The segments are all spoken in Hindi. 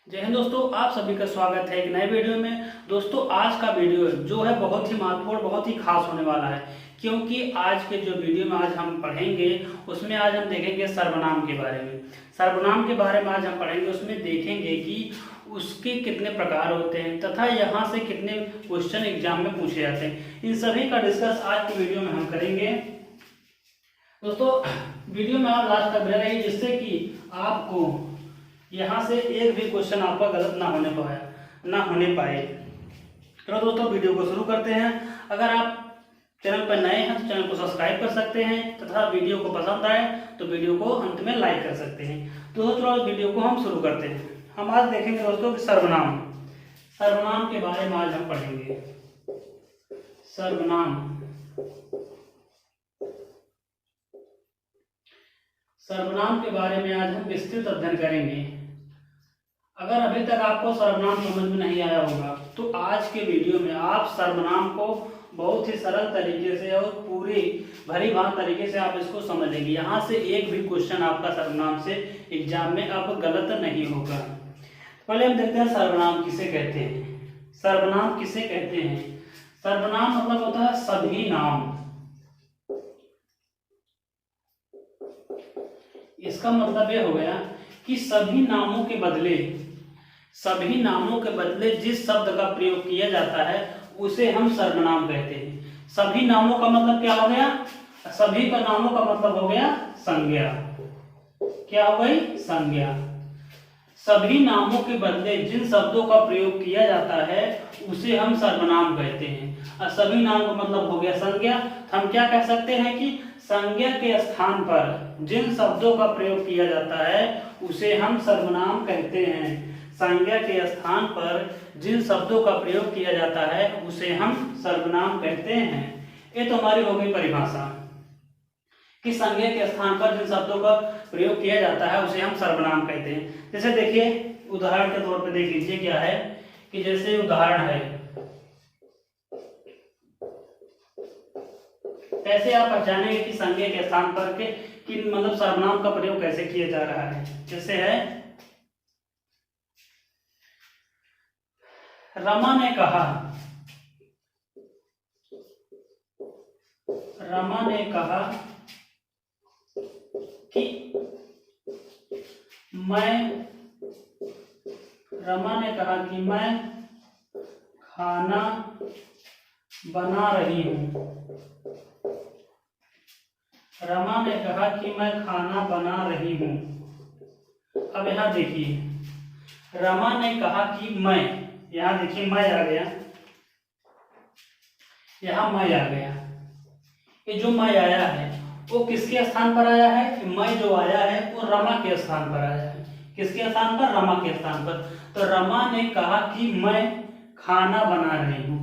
जय हिंद दोस्तों, आप सभी का स्वागत है एक नए वीडियो में। दोस्तों, आज का वीडियो जो है बहुत ही महत्वपूर्ण, बहुत ही खास होने वाला है, क्योंकि आज के जो वीडियो में आज हम पढ़ेंगे उसमें आज हम देखेंगे सर्वनाम के बारे में। सर्वनाम के बारे में आज हम पढ़ेंगे, उसमें देखेंगे कि उसके कितने प्रकार होते हैं तथा यहाँ से कितने क्वेश्चन एग्जाम में पूछे जाते हैं। इन सभी का डिस्कस आज की वीडियो में हम करेंगे। दोस्तों, वीडियो में आप लास्ट तक बने रहिए, जिससे कि आपको यहाँ से एक भी क्वेश्चन आपका गलत ना होने पाए। चलो दोस्तों, वीडियो को शुरू करते हैं। अगर आप चैनल पर नए हैं तो चैनल को सब्सक्राइब कर सकते हैं तथा वीडियो को पसंद आए तो वीडियो को अंत में लाइक कर सकते हैं। तो दोस्तों, वीडियो को हम शुरू करते हैं। हम आज देखेंगे दोस्तों कि सर्वनाम के बारे में आज हम पढ़ेंगे। सर्वनाम के बारे में आज हम विस्तृत अध्ययन करेंगे। अगर अभी तक आपको सर्वनाम समझ में नहीं आया होगा तो आज के वीडियो में आप सर्वनाम को बहुत ही सरल तरीके से और पूरी भली भांति तरीके से आप इसको समझ लेंगे। यहाँ से एक भी क्वेश्चन आपका सर्वनाम से एग्जाम में अब गलत नहीं होगा। पहले हम देखते हैं सर्वनाम किसे कहते हैं। सर्वनाम किसे कहते हैं? सर्वनाम मतलब होता है सभी नाम। इसका मतलब यह हो गया कि सभी नामों के बदले जिस शब्द का प्रयोग किया जाता है उसे हम सर्वनाम कहते हैं। सभी नामों का मतलब क्या हो गया? सभी का नामों का मतलब हो गया संज्ञा। क्या हो गई? संज्ञा। सभी नामों के बदले जिन शब्दों का प्रयोग किया जाता है उसे हम सर्वनाम कहते हैं। और सभी नाम का मतलब हो गया संज्ञा। तो हम क्या कह सकते हैं कि संज्ञा के स्थान पर जिन शब्दों का प्रयोग किया जाता है उसे हम सर्वनाम कहते हैं। संज्ञा के स्थान पर जिन शब्दों का प्रयोग किया जाता है उसे हम सर्वनाम कहते हैं। ये तो हमारी हो गई परिभाषा कि संज्ञा के स्थान पर जिन शब्दों का प्रयोग किया जाता है उसे हम सर्वनाम कहते हैं। जैसे देखिए, उदाहरण के तौर पर देख लीजिए क्या है कि जैसे उदाहरण है, कैसे आप पहचानेंगे कि संज्ञा के स्थान पर कि मतलब सर्वनाम का प्रयोग कैसे किया जा रहा है। जैसे है, रमा ने कहा कि मैं खाना बना रही हूँ। रमा ने कहा कि मैं खाना बना रही हूँ। अब यहाँ देखिए, रमा ने कहा कि मैं, यहाँ देखिए मैं आ गया, यहाँ मैं आ गया। ये जो मैं आया है वो किसके स्थान पर आया है? मैं जो आया है वो रमा के स्थान पर आया है। किसके स्थान पर? रमा के स्थान पर। तो रमा ने कहा कि मैं खाना बना रही हूँ।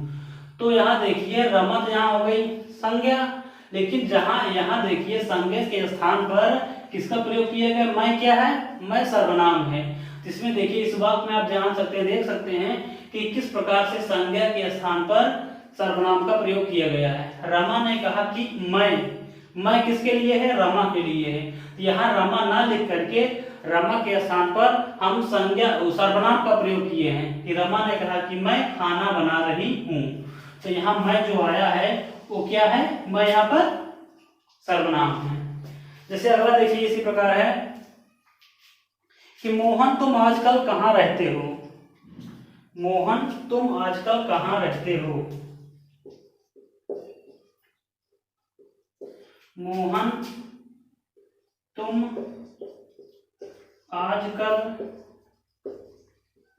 तो यहाँ देखिए, रमा तो यहाँ हो गई संज्ञा, लेकिन जहां यहाँ देखिए संज्ञा के स्थान पर किसका प्रयोग किया गया? मैं क्या है? मैं सर्वनाम है। इसमें देखिए, इस वाक्य में आप जान सकते हैं, देख सकते हैं कि किस प्रकार से संज्ञा के स्थान पर सर्वनाम का प्रयोग किया गया है। रमा ने कहा कि मैं किसके लिए है? रमा के लिए है। यहाँ रमा ना लिख करके रमा के स्थान पर हम सर्वनाम का प्रयोग किए हैं कि रमा ने कहा कि मैं खाना बना रही हूँ। तो यहाँ मैं जो आया है वो क्या है? मैं यहाँ पर सर्वनाम है। जैसे अगला देखिए, इसी प्रकार है कि मोहन तुम आजकल कहाँ रहते हो। मोहन तुम आजकल कहाँ रहते हो। मोहन तुम आजकल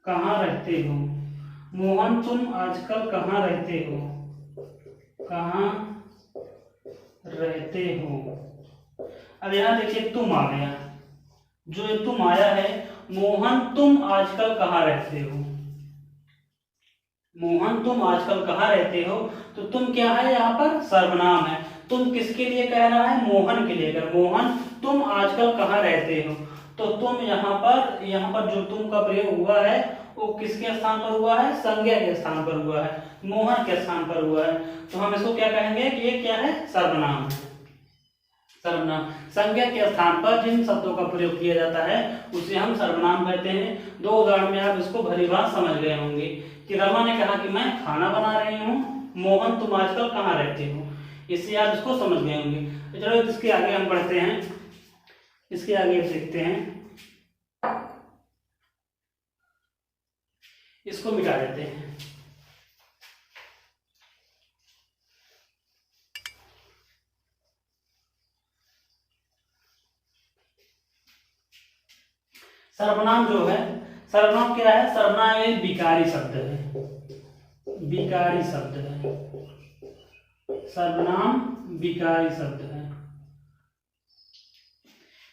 कहाँ रहते हो। मोहन तुम आजकल कहाँ रहते हो। कहाँ रहते हो। अब यहाँ देखिए तुम आ गया, जो तुम आया है, मोहन तुम आजकल कहाँ रहते हो। मोहन तुम आजकल कहाँ रहते हो, तो तुम क्या है? यहाँ पर सर्वनाम है। तुम किसके लिए कह रहा है? मोहन के लिए कर। मोहन तुम आजकल कहाँ रहते हो, तो तुम यहाँ पर जो तुम का प्रयोग हुआ है वो किसके स्थान पर हुआ है? संज्ञा के स्थान पर हुआ है, मोहन के स्थान पर हुआ है। तो हम इसको क्या कहेंगे कि ये क्या है? सर्वनाम है। सर्वनाम संज्ञा के स्थान पर जिन शब्दों का प्रयोग किया जाता है उसे हम सर्वनाम कहते हैं। दो उदाहरण में आप इसको भली बात समझ गए होंगे कि रमा ने कहा कि मैं खाना बना रही हूँ, मोहन तुम आजकल कहाँ रहते हो, इससे आप इसको समझ गए होंगे। तो चलो इसके आगे हम बढ़ते हैं, इसके आगे देखते हैं, इसको मिटा देते हैं। सर्वनाम जो है, सर्वनाम क्या है? सर्वनाम एक विकारी शब्द है, विकारी शब्द है, सर्वनाम विकारी शब्द है।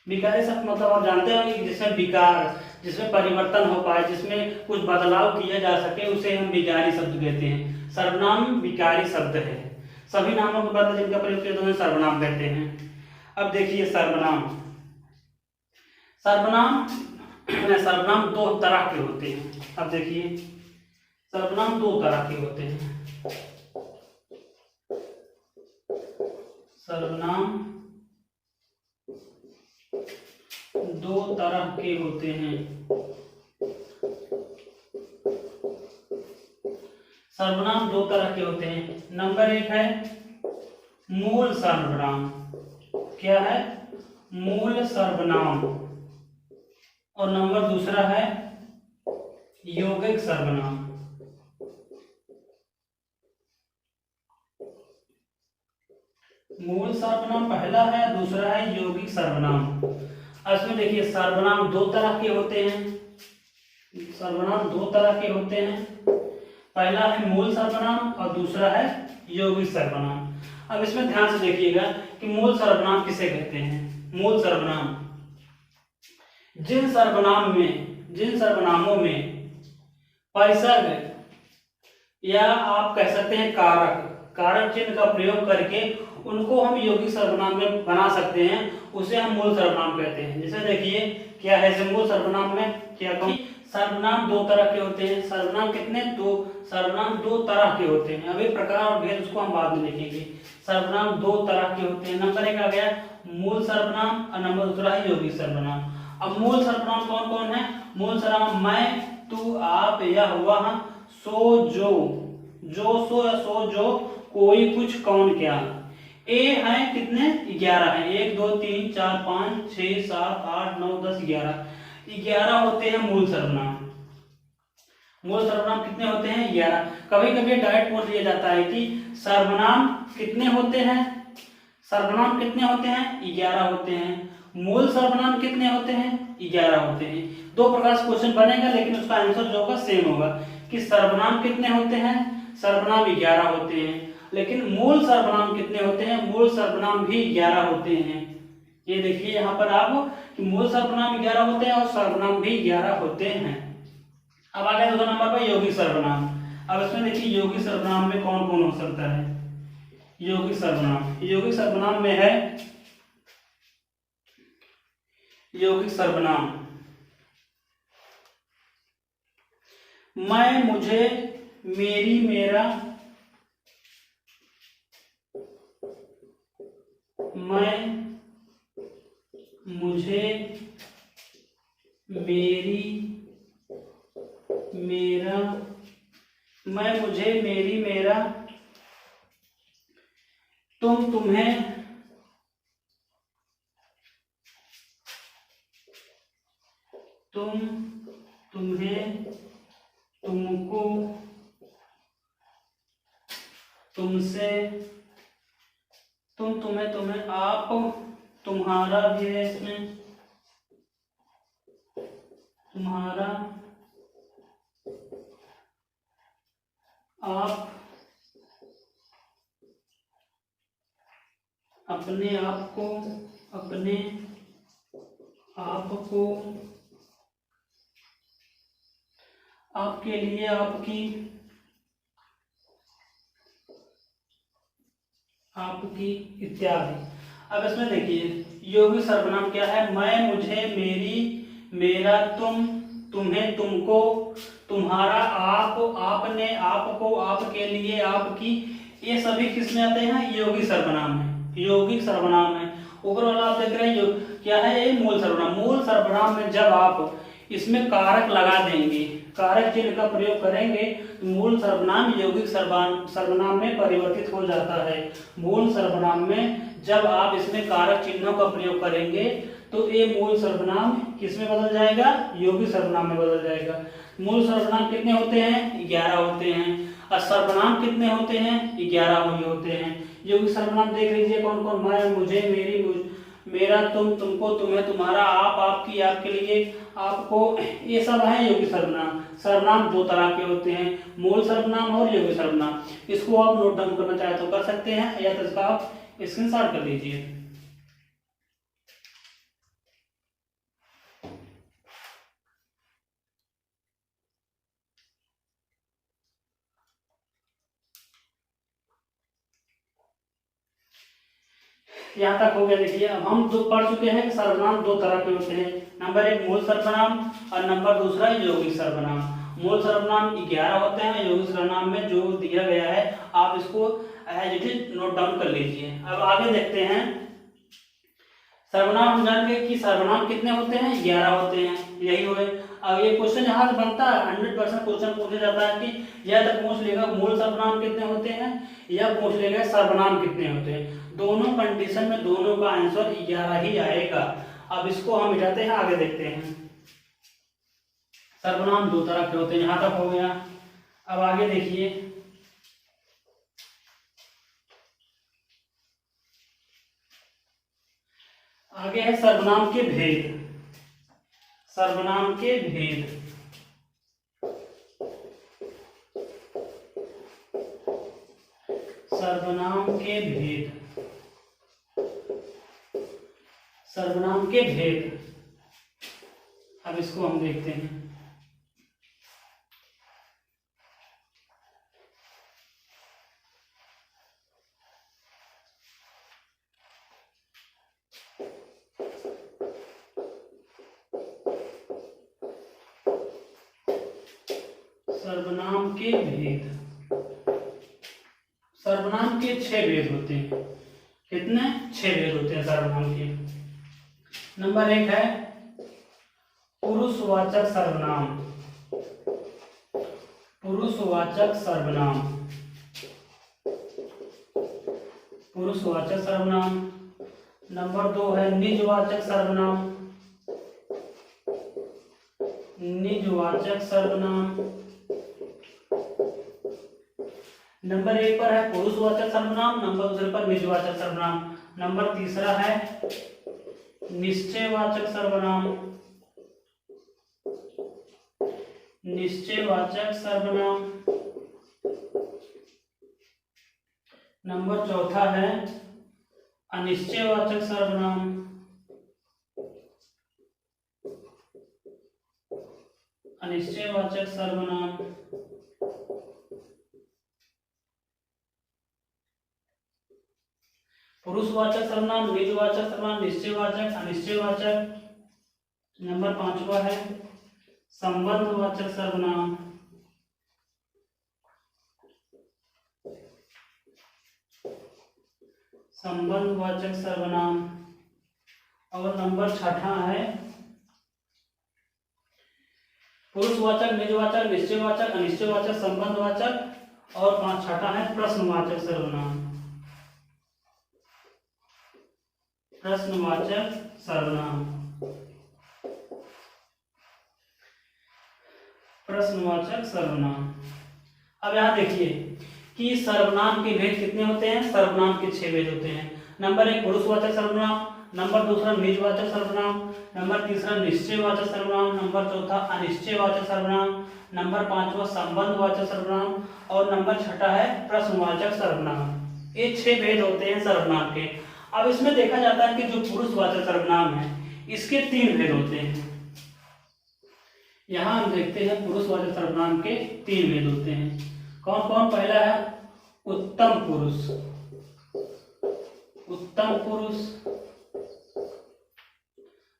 विकारी शब्द मतलब आप जानते हो कि जिसमें विकार, जिसमें परिवर्तन हो पाए, जिसमें कुछ बदलाव किया जा सके, उसे हम विकारी शब्द कहते हैं। सर्वनाम विकारी शब्द है। सभी नामों के बाद जिनका प्रयोग किया तो सर्वनाम कहते हैं। अब देखिए सर्वनाम, सर्वनाम सर्वनाम दो तरह के होते हैं। अब देखिए सर्वनाम दो तरह के होते हैं। सर्वनाम दो तरह के होते हैं। सर्वनाम दो तरह के होते हैं। नंबर एक है मूल सर्वनाम। क्या है? मूल सर्वनाम। और नंबर दूसरा है यौगिक सर्वनाम। मूल सर्वनाम पहला है, दूसरा है यौगिक सर्वनाम। इसमें देखिए सर्वनाम दो तरह के होते हैं। सर्वनाम दो तरह के होते हैं, पहला है मूल सर्वनाम और दूसरा है यौगिक सर्वनाम। अब इसमें ध्यान से देखिएगा कि मूल सर्वनाम किसे कहते हैं। मूल सर्वनाम जिन सर्वनामों में परिसर्ग या आप कह सकते हैं कारक चिन्ह का प्रयोग करके उनको हम यौगिक सर्वनाम में बना सकते हैं, उसे हम मूल सर्वनाम कहते हैं। जैसे देखिए क्या है मूल सर्वनाम में, क्या कहूँ, सर्वनाम दो तरह के होते हैं। सर्वनाम कितने? दो। सर्वनाम दो तरह के होते हैं। अभी प्रकार और भेद उसको हम बाद में देखेंगे। सर्वनाम दो तरह के होते हैं। नंबर एक आ गया मूल सर्वनाम और नंबर दूसरा है यौगिक सर्वनाम। अब मूल सर्वनाम कौन कौन है? मूल सर्वनाम मैं, तू, आप, यह, वह, सो, जो, सो या सो, जो, कोई, कुछ, कौन, क्या। ए है कितने? 11 है। 1 2 3 4 5 6 7 8 9 10 11 होते हैं मूल सर्वनाम। मूल सर्वनाम कितने होते हैं? 11। कभी कभी डायरेक्ट पूछ लिया जाता है कि सर्वनाम कितने होते हैं? सर्वनाम कितने होते हैं? 11 होते हैं। मूल सर्वनाम कितने होते हैं? 11 होते हैं। दो प्रकार से क्वेश्चन बनेगा, लेकिन उसका आंसर जो होगा सेम होगा कि सर्वनाम कितने होते हैं? सर्वनाम 11 होते हैं। लेकिन मूल सर्वनाम कितने होते हैं? मूल सर्वनाम भी 11 होते हैं। ये देखिए यहाँ पर आप कि मूल सर्वनाम 11 होते हैं और सर्वनाम भी 11 होते हैं। अब आ गया दूसरा नंबर पर यौगिक सर्वनाम। अब इसमें देखिए यौगिक सर्वनाम में कौन कौन हो सकता है। यौगिक सर्वनाम, यौगिक सर्वनाम में है यौगिक सर्वनाम मैं, मुझे, मेरी, मेरा, मैं, मुझे, मेरी, मेरा, मैं, मुझे, मेरी, मेरा, तुम, तुम्हें, तुम, तुम्हें, तुमको, तुमसे, तुम, तुम्हें, तुम्हें, आप, तुम्हारा भी है इसमें, तुम्हारा, आप, अपने आप को, अपने आप को, आपके लिए, आपकी, आपकी इत्यादि। अब इसमें देखिए यौगिक सर्वनाम क्या है? मैं, मुझे, मेरी, मेरा, तुम, तुम्हें, तुमको, तुम्हारा, आप, आपने, आपको, आपके लिए, आपकी, ये सभी किसमें आते हैं? यौगिक सर्वनाम है। यौगिक सर्वनाम है। ऊपर वाला आप देख रहे हैं जो क्या है, ये मूल सर्वनाम। मूल सर्वनाम में जब आप इसमें कारक लगा देंगे, कारक चिन्ह का प्रयोग करेंगे, तो मूल सर्वनाम यौगिक सर्वनाम में परिवर्तित हो जाता है। मूल सर्वनाम में जब आप इसमें कारक चिन्हों का प्रयोग करेंगे तो ये मूल सर्वनाम किसमें बदल जाएगा, यौगिक सर्वनाम में बदल जाएगा। मूल सर्वनाम कितने होते हैं, 11 होते हैं। और सर्वनाम कितने होते हैं, 11 ही होते हैं। यौगिक सर्वनाम देख लीजिए कौन कौन, मैं, मुझे, मेरी, मेरा, तुम, तुमको, तुम्हें, तुम्हारा, आप, आपकी, आपके लिए, आपको, ये सब है यौगिक सर्वनाम। सर्वनाम दो तरह के होते हैं, मूल सर्वनाम और यौगिक सर्वनाम। इसको आप नोट डाउन करना चाहे तो कर सकते हैं, या तो इसका आप स्क्रीनशॉट कर लीजिए। यहाँ तक हो गया। देखिए अब हम जो पढ़ चुके हैं कि सर्वनाम दो तरह के होते हैं। नंबर एक मूल सर्वनाम और नंबर दूसरा यौगिक सर्वनाम। मूल सर्वनाम 11 होते हैं, यौगिक सर्वनाम में जो दिया गया है आप इसको as it is note down कर लीजिए। अब आगे देखते हैं सर्वनाम। हम जान गए कि सर्वनाम कितने होते हैं, 11 होते हैं, यही हुए। अब ये क्वेश्चन यहाँ से बनता है, 100% क्वेश्चन पूछा जाता है कि या तो पूछ लेगा मूल सर्वनाम कितने होते हैं या पूछ लेगा सर्वनाम कितने होते हैं। दोनों कंडीशन में दोनों का आंसर 11 ही आएगा। अब इसको हम मिटाते हैं, आगे देखते हैं। सर्वनाम दो तरह के होते हैं, यहाँ तक हो गया। अब आगे देखिए, आगे है सर्वनाम के भेद। सर्वनाम के भेद, सर्वनाम के भेद, सर्वनाम के भेद। अब इसको हम देखते हैं। सर्वनाम के भेद, सर्वनाम के 6 भेद होते हैं। कितने, 6 भेद होते हैं सर्वनाम के। नंबर 1 है पुरुषवाचक सर्वनाम। पुरुषवाचक सर्वनाम, पुरुषवाचक सर्वनाम। नंबर 2 है निजवाचक सर्वनाम। निजवाचक सर्वनाम। नंबर 1 पर है पुरुषवाचक सर्वनाम, नंबर 2 पर निजवाचक सर्वनाम। नंबर 3 है निश्चयवाचक सर्वनाम। निश्चयवाचक सर्वनाम। नंबर 4 है अनिश्चयवाचक सर्वनाम। अनिश्चयवाचक सर्वनाम। पुरुषवाचक सर्वनाम, निजवाचक सर्वनाम, निश्चयवाचक, अनिश्चयवाचक। नंबर 5 है संबंधवाचक सर्वनाम। संबंधवाचक सर्वनाम। और नंबर 6 है पुरुषवाचक, निजवाचक, निश्चयवाचक, अनिश्चयवाचक, संबंधवाचक। और 6 है प्रश्नवाचक सर्वनाम। प्रश्नवाचक सर्वनाम। प्रश्नवाचक सर्वनाम। अब यहाँ देखिए कि सर्वनाम के भेद कितने होते हैं, सर्वनाम के 6 भेद होते हैं। नंबर 1 पुरुषवाचक सर्वनाम, नंबर 2 निजवाचक सर्वनाम, नंबर 3 निश्चयवाचक सर्वनाम, नंबर 4 अनिश्चयवाचक सर्वनाम, नंबर 5 संबंधवाचक सर्वनाम और नंबर 6 है प्रश्नवाचक सर्वनाम। ये 6 भेद होते हैं सर्वनाम के। अब इसमें देखा जाता है कि जो पुरुषवाचक सर्वनाम है इसके 3 भेद होते हैं। यहां हम देखते हैं पुरुषवाचक सर्वनाम के 3 भेद होते हैं। कौन कौन, पहला है उत्तम पुरुष। उत्तम पुरुष।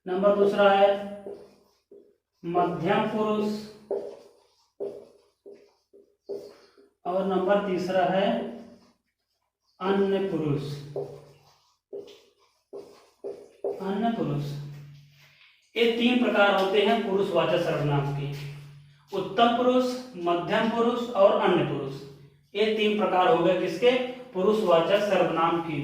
नंबर 2 है मध्यम पुरुष। और नंबर 3 है अन्य पुरुष। अन्य पुरुष। ये 3 प्रकार होते हैं पुरुषवाचक सर्वनाम के, उत्तम पुरुष, मध्यम पुरुष और अन्य पुरुष। ये 3 प्रकार हो गए किसके, पुरुषवाचक सर्वनाम की।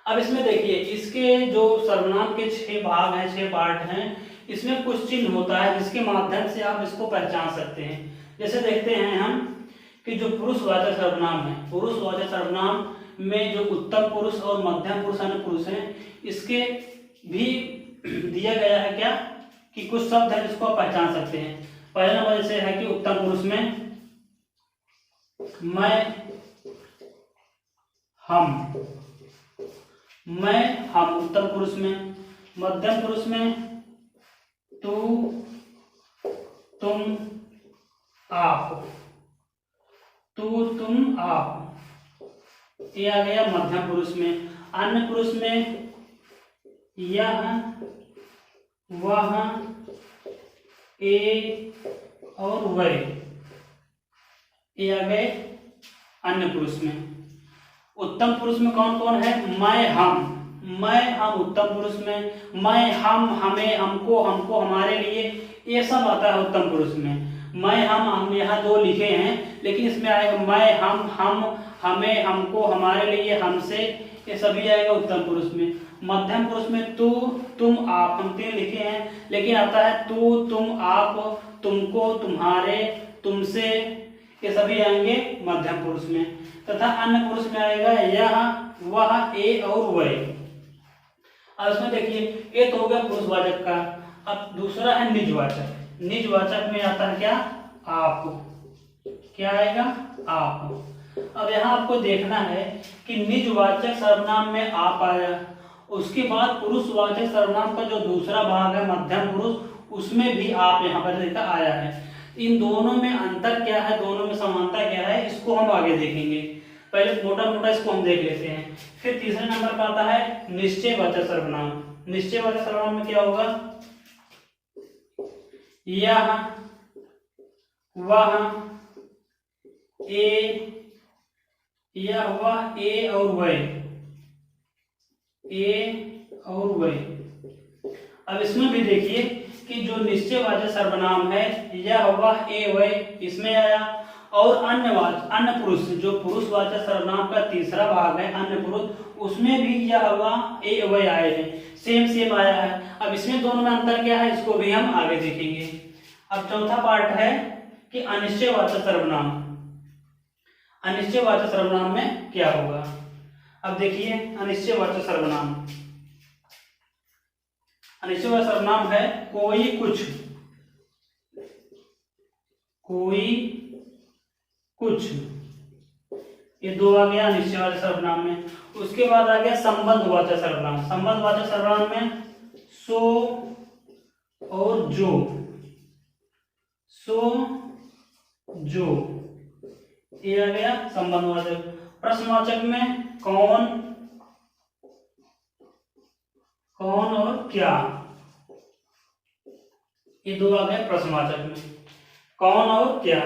अब इसमें देखिए, इसके जो सर्वनाम के 6 भाग हैं, 6 पार्ट हैं, इसमें कुछ चिन्ह होता है जिसके माध्यम से आप इसको पहचान सकते हैं। जैसे देखते हैं हम कि जो पुरुषवाचक सर्वनाम है, पुरुषवाचक सर्वनाम में जो उत्तम पुरुष और मध्यम पुरुष, अन्य पुरुष हैं, इसके भी दिया गया है क्या कि कुछ शब्द है जिसको आप पहचान सकते हैं। पहला नंबर जैसे है कि उत्तम पुरुष में मैं हम उत्तम पुरुष में, मध्यम पुरुष में तू तुम आप, तू तुम आप, ये आ गया मध्यम पुरुष में। अन्य पुरुष में यह वह ए और वह, ये आ गए अन्य पुरुष में। उत्तम पुरुष में कौन कौन है, मैं हम उत्तम पुरुष में, मैं हम, हमें, हमको, हमको, हमारे लिए, ये सब आता है उत्तम पुरुष में। मैं हम यहाँ 2 लिखे हैं, लेकिन इसमें आएगा मैं हम हमें, हमको, हमारे लिए, हमसे, ये सभी आएगा उत्तम पुरुष में। मध्यम पुरुष में तू तुम आप, हम 3 लिखे हैं, लेकिन आता है तू तुम आप, तुमको, तुम्हारे, तुमसे, ये सभी आएंगे मध्यम पुरुष में। तथा अन्य पुरुष में आएगा यह वह ए और वह। अब इसमें देखिए, ये तो हो गया पुरुषवाचक का। अब दूसरा है निजवाचक। निजवाचक में आता है क्या, आप, क्या आएगा, आप। अब यहाँ आपको देखना है कि निजवाचक सर्वनाम में आप आया, उसके बाद पुरुषवाचक सर्वनाम का जो दूसरा भाग है मध्यम पुरुष, उसमें भी आप यहाँ पर देखा आया है। इन दोनों में अंतर क्या है, दोनों में समानता क्या है, इसको हम आगे देखेंगे। पहले मोटा मोटा इसको हम देख लेते हैं। फिर तीसरे नंबर पर आता है निश्चयवाचक सर्वनाम। निश्चयवाचक सर्वनाम में क्या होगा, यह वह ए, यह वह ए और वह, ए और वह। अब इसमें भी देखिए कि जो निश्चयवाचक सर्वनाम है यह वह ए वह, इसमें आया। और अन्य पुरुष, जो पुरुषवाचक सर्वनाम का तीसरा भाग है अन्य पुरुष, उसमें भी यह वह ए वह आए हैं, सेम आया है। अब इसमें दोनों में अंतर क्या है, इसको भी हम आगे देखेंगे। अब चौथा पार्ट है कि अनिश्चयवाचक सर्वनाम। अनिश्चयवाचक सर्वनाम में क्या होगा, अब देखिए अनिश्चयवाचक सर्वनाम। अनिश्चयवाचक सर्वनाम है कोई कुछ, कोई कुछ, ये 2 आ गया अनिश्चयवाचक सर्वनाम में। उसके बाद आ गया संबंधवाचक सर्वनाम। संबंधवाचक सर्वनाम में सो और जो, सो जो, ये आ गया संबंधवाचक। प्रश्नवाचक में कौन, कौन और क्या, ये 2 आ गए प्रश्नवाचक में, कौन और क्या।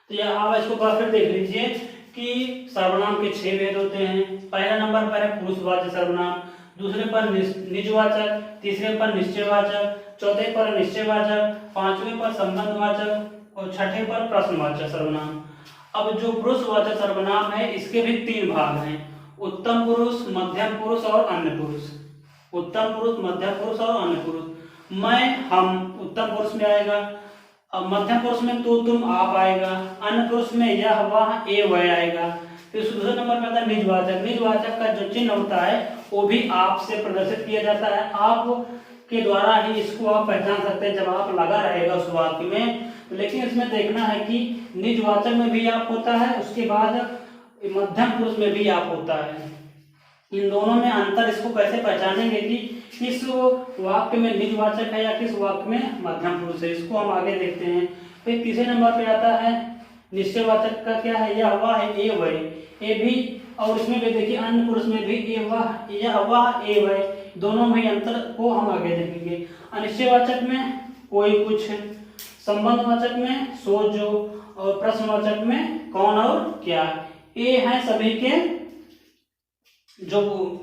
तो यह आप इसको फिर देख लीजिए कि सर्वनाम के 6 भेद होते हैं। पहला नंबर पर है पुरुषवाचक सर्वनाम, दूसरे पर निजवाचक, तीसरे पर निश्चयवाचक, चौथे पर निश्चयवाचक, पांचवें पर संबंधवाचक और छठे पर प्रश्नवाचक सर्वनाम। अब जो पुरुषवाचक सर्वनाम है इसके भी 3 भाग हैं, उत्तम पुरुष, मध्यम पुरुष और अन्य पुरुष। उत्तम पुरुष, मध्यम पुरुष और अन्य पुरुष। मैं हम उत्तम पुरुष में आएगा, अब मध्यम पुरुष में तू तुम आप आएगा, अन्य पुरुष में यह वह ए वह आएगा। फिर दूसरे नंबर पर आता है निजवाचक। निजवाचक का जो चिन्ह होता है वो भी आप से प्रदर्शित किया जाता है, आप के द्वारा ही इसको आप पहचान सकते हैं जब आप लगा रहेगा उस वाक्य में। लेकिन इसमें देखना है कि निजवाचक में भी आप होता है, उसके बाद मध्यम पुरुष में भी आप होता है। इन दोनों में अंतर इसको कैसे पहचानेंगे कि किस वाक्य में निजवाचक है या किस वाक्य में मध्यम पुरुष है, इसको हम आगे देखते हैं। फिर तीसरे नंबर पे आता है निश्चयवाचक का क्या है, यह वह है ए वह, ए भी, और इसमें भी देखिए अन्य पुरुष में भी ए वह, यह वह ए वह, दोनों में अंतर को हम आगे देखेंगे। अनिश्चयवाचक में कोई कुछ, संबंधवाचक में सो जो, और प्रश्नवाचक में कौन और क्या। ये हैं सभी के जो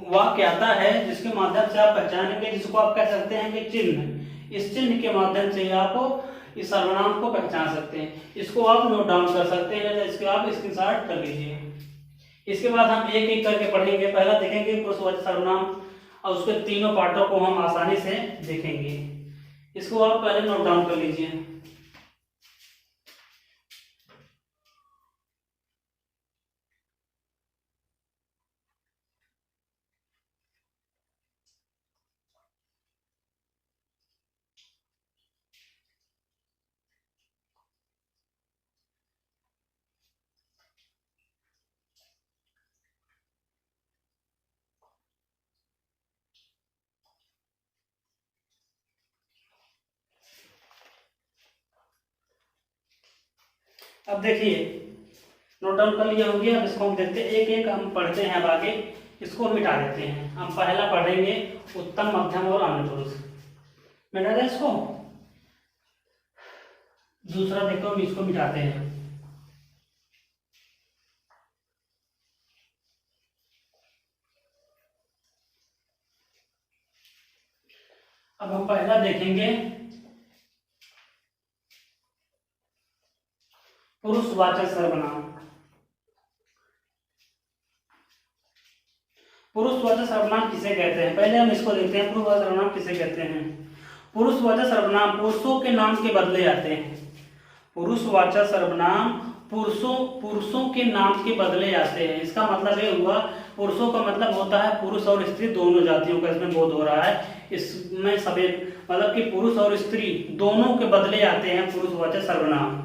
वाक्य आता है जिसके माध्यम से आप पहचानेंगे, जिसको आप कह सकते हैं कि चिन्ह, इस चिन्ह के माध्यम से आप इस सर्वनाम को पहचान सकते हैं। इसको आप नोट डाउन कर सकते हैं, इसको आप स्क्रीनशॉट कर लीजिए। इसके बाद हम एक एक करके पढ़ेंगे। पहला देखेंगे पुरुषवाचक सर्वनाम और उसके तीनों पार्टों को हम आसानी से देखेंगे। इसको आप पहले नोट डाउन कर लीजिए। अब देखिए, नोट डाउन कर लिया होंगे। अब इसको हम देखते हैं, एक एक हम पढ़ते हैं। अब आगे इसको मिटा देते हैं। हम पहला पढ़ेंगे उत्तम, मध्यम और अन्य पुरुष। मिटा दें इसको। दूसरा देखो, हम इसको मिटाते हैं। अब हम पहला देखेंगे पुरुषवाचक सर्वनाम। पुरुषवाचक सर्वनाम किसे कहते हैं? पहले हम इसको देखते हैं, पुरुषवाचक सर्वनाम किसे कहते हैं। पुरुषवाचक सर्वनाम पुरुषों के नाम के बदले आते हैं। पुरुषवाचक सर्वनाम पुरुषों के नाम के बदले आते हैं। इसका मतलब ये हुआ, पुरुषों का मतलब होता है पुरुष और स्त्री दोनों जातियों का इसमें बोध हो रहा है। इसमें सभी मतलब कि पुरुष और स्त्री दोनों के बदले आते हैं पुरुषवाचक सर्वनाम।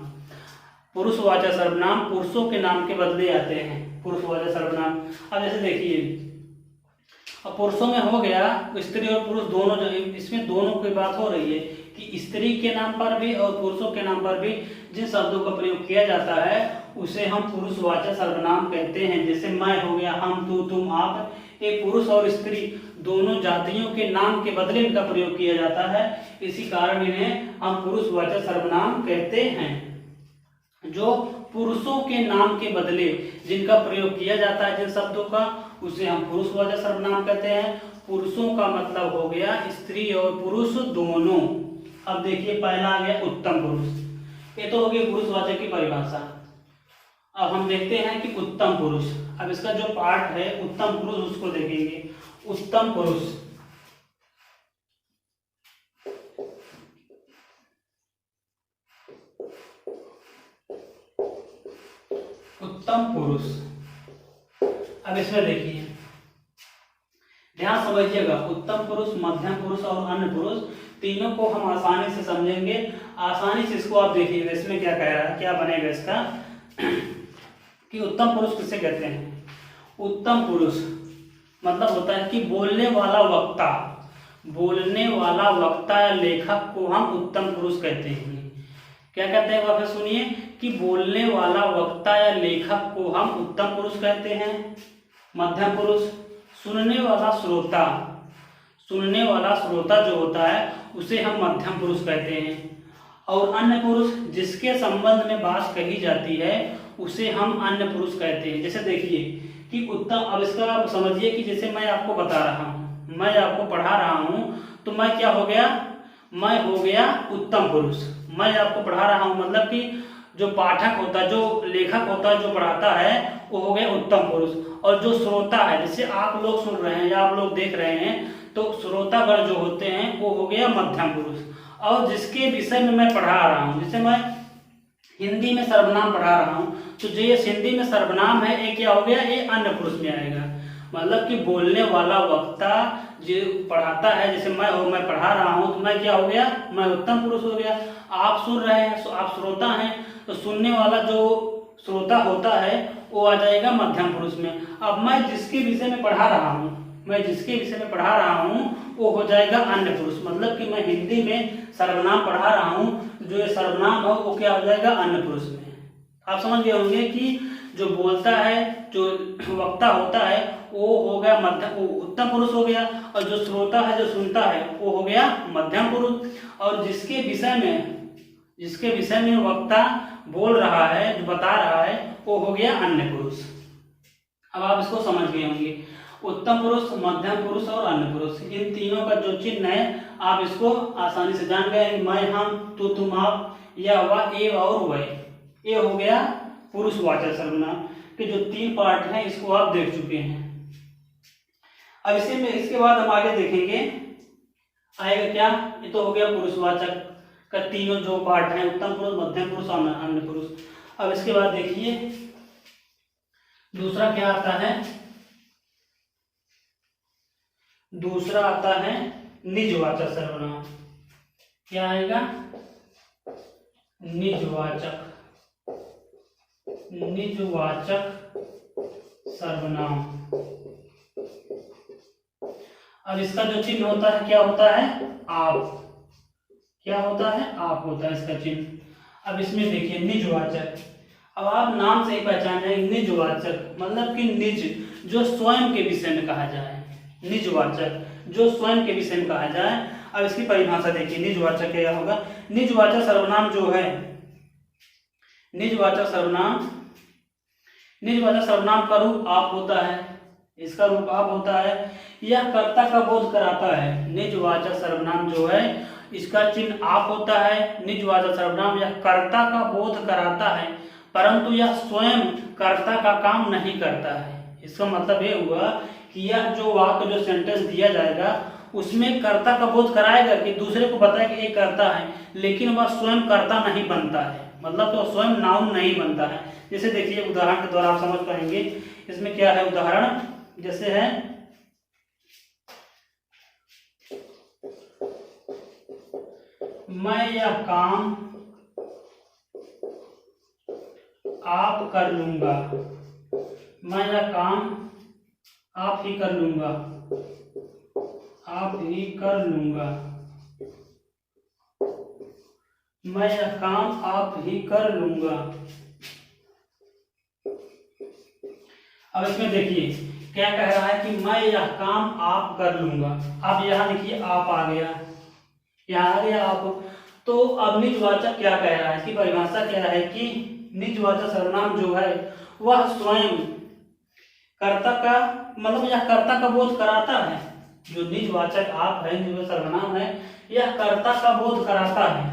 पुरुषवाचक सर्वनाम पुरुषों के नाम के बदले आते हैं पुरुषवाचक सर्वनाम। अब जैसे देखिए, अब पुरुषों में हो गया स्त्री और पुरुष दोनों, इसमें दोनों की बात हो रही है कि स्त्री के नाम पर भी और पुरुषों के नाम पर भी जिन शब्दों का प्रयोग किया जाता है उसे हम पुरुषवाचक सर्वनाम कहते हैं। जैसे मैं हो गया, हम, तू, तुम, आप, ये पुरुष और स्त्री दोनों जातियों के नाम के बदले इनका प्रयोग किया जाता है। इसी कारण इन्हें हम पुरुषवाचक सर्वनाम कहते हैं। जो पुरुषों के नाम के बदले जिनका प्रयोग किया जाता है, जिन शब्दों का, उसे हम पुरुषवाचक सर्वनाम कहते हैं। पुरुषों का मतलब हो गया स्त्री और पुरुष दोनों। अब देखिए, पहला आ गया उत्तम पुरुष। ये तो हो गई पुरुषवाचक की परिभाषा। अब हम देखते हैं कि उत्तम पुरुष। अब इसका जो पार्ट है उत्तम पुरुष, उसको देखेंगे। उत्तम पुरुष, उत्तम पुरुष। अब इसमें देखिए, ध्यान समझिएगा, उत्तम पुरुष, मध्यम पुरुष और अन्य पुरुष तीनों को हम आसानी से समझेंगे। आसानी से इसको आप देखिएगा, इसमें क्या कह रहा है, क्या बनेगा इसका कि उत्तम पुरुष किसे कहते हैं। उत्तम पुरुष मतलब होता है कि बोलने वाला वक्ता, बोलने वाला वक्ता या लेखक को हम उत्तम पुरुष कहते हैं। क्या कहते हैं, वह सुनिए कि बोलने वाला वक्ता या लेखक को हम उत्तम पुरुष कहते हैं। मध्यम पुरुष, सुनने वाला श्रोता, सुनने वाला श्रोता जो होता है उसे हम मध्यम पुरुष कहते हैं। और अन्य पुरुष, जिसके संबंध में बात कही जाती है उसे हम अन्य पुरुष कहते हैं। जैसे देखिए कि उत्तम, अब इसका आप समझिए कि जैसे मैं आपको बता रहा हूँ, मैं आपको पढ़ा रहा हूँ, तो मैं क्या हो गया, मैं हो गया उत्तम पुरुष। मैं आपको पढ़ा रहा हूँ मतलब कि जो पाठक होता है, जो लेखक होता है, जो पढ़ाता है, वो हो गया उत्तम पुरुष। और जो श्रोता है, जैसे आप लोग सुन रहे हैं या आप लोग देख रहे हैं, तो श्रोतागण जो होते हैं वो हो गया मध्यम पुरुष। और जिसके विषय में मैं पढ़ा रहा हूँ, जैसे मैं हिंदी में सर्वनाम पढ़ा रहा हूँ, तो जो ये हिंदी में सर्वनाम है ये क्या हो गया, ये अन्य पुरुष में आएगा। मतलब कि बोलने वाला वक्ता जो पढ़ाता है, जैसे मैं पढ़ा रहा हूँ, तो मैं क्या हो गया, मैं उत्तम पुरुष हो गया। आप सुन रहे हैं, आप श्रोता हैं, तो सुनने वाला जो श्रोता होता है वो आ जाएगा मध्यम पुरुष में। अब मैं जिसके विषय में पढ़ा रहा हूँ, मैं जिसके विषय में पढ़ा रहा हूँ वो हो जाएगा अन्य पुरुष। मतलब कि मैं हिंदी में सर्वनाम पढ़ा रहा हूँ, जो ये सर्वनाम है वो क्या हो जाएगा, अन्य पुरुष में। आप समझ गए होंगे कि जो बोलता है, जो वक्ता होता है, वो हो गया उत्तम पुरुष हो गया, और जो श्रोता है, जो सुनता है, वो हो गया मध्यम पुरुष। और जिसके विषय में वक्ता बोल रहा है, जो बता रहा है, वो हो गया अन्य पुरुष। अब आप इसको समझ गए होंगे। उत्तम पुरुष, मध्यम पुरुष और अन्य पुरुष, इन तीनों का जो चिन्ह है आप इसको आसानी से जान गए। मैं, हम, तू, तुम, आप, या वह, ए और वह। ये हो गया पुरुषवाचक सर्वनाम के जो 3 पार्ट हैं, इसको आप देख चुके हैं। अब इसी में इसके बाद हम आगे देखेंगे आएगा क्या, ये तो हो गया पुरुषवाचक का तीनों जो पार्ट हैं, उत्तम पुरुष, मध्यम पुरुष और अन्य पुरुष। अब इसके बाद देखिए दूसरा क्या आता है, दूसरा आता है निजवाचक सर्वनाम। क्या आएगा, निजवाचक, निजवाचक सर्वनाम। अब इसका जो चिन्ह होता है क्या होता है, आप। क्या होता है, आप होता है इसका चिन्ह। अब इसमें देखिए निजवाचक, अब आप नाम से ही पहचान जाएंगे, निजवाचक मतलब कि निज जो स्वयं के विषय में कहा जाए, निजवाचक जो स्वयं के विषय में कहा जाए। अब इसकी परिभाषा देखिए, निजवाचक क्या होगा, निजवाचक सर्वनाम जो है, निजवाचक सर्वनाम, निजवाचक सर्वनाम का रूप आप होता है, इसका रूप आप होता है, यह कर्ता का बोध कराता है। निजवाचक सर्वनाम जो है इसका चिन्ह आप होता है। निजवाचक सर्वनाम यह कर्ता का बोध कराता है, परंतु यह स्वयं कर्ता का काम नहीं करता है। इसका मतलब ये हुआ कि यह जो वाक्य, जो सेंटेंस दिया जाएगा उसमें कर्ता का बोध कराएगा कि दूसरे को बताए कि ये कर्ता है, लेकिन वह स्वयं कर्ता नहीं बनता है, मतलब तो स्वयं नाउन नहीं बनता है। जैसे देखिए उदाहरण के द्वारा आप समझ पाएंगे। इसमें क्या है उदाहरण, जैसे है मैं यह काम आप कर लूंगा, मैं यह काम आप ही कर लूंगा, आप ही कर लूंगा, मैं यह काम आप ही कर लूंगा। अब इसमें देखिए क्या कह रहा है कि मैं यह काम आप कर लूंगा। अब यहाँ देखिए आप आ गया, यहाँ आ गया आप। तो अब निजवाचक क्या कह रहा है, इसकी परिभाषा क्या है कि निजवाचक सर्वनाम जो है वह स्वयं कर्ता का, मतलब यह कर्ता का बोध कराता है। जो निजवाचक आप है, जो सर्वनाम है, यह कर्ता का बोध कराता है,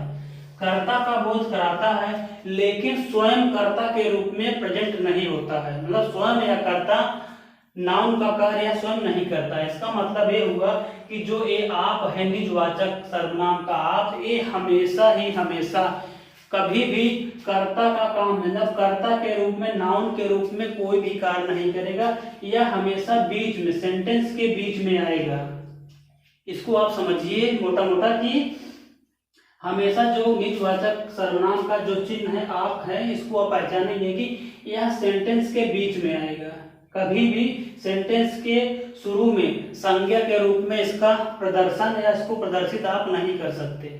कर्ता का बोध कराता है, लेकिन स्वयं कर्ता के रूप में प्रेजेंट नहीं होता है। मतलब स्वयं यह कर्ता नाउन का कार्य स्वयं नहीं करता। इसका मतलब ये हुआ कि जो ये आप है, निजवाचक सर्वनाम का आप, ये हमेशा ही हमेशा कभी भी कर्ता का काम, मतलब कर्ता के रूप में, नाउन के रूप में कोई भी कार्य नहीं करेगा। यह हमेशा बीच में, सेंटेंस के बीच में आएगा। इसको आप समझिए मोटा मोटा कि हमेशा जो निजवाचक सर्वनाम का जो चिन्ह है आप है, इसको आप पहचानेंगे कि यह सेंटेंस के बीच में आएगा। कभी भी सेंटेंस के शुरू में संज्ञा के रूप में इसका प्रदर्शन या इसको प्रदर्शित आप नहीं कर सकते।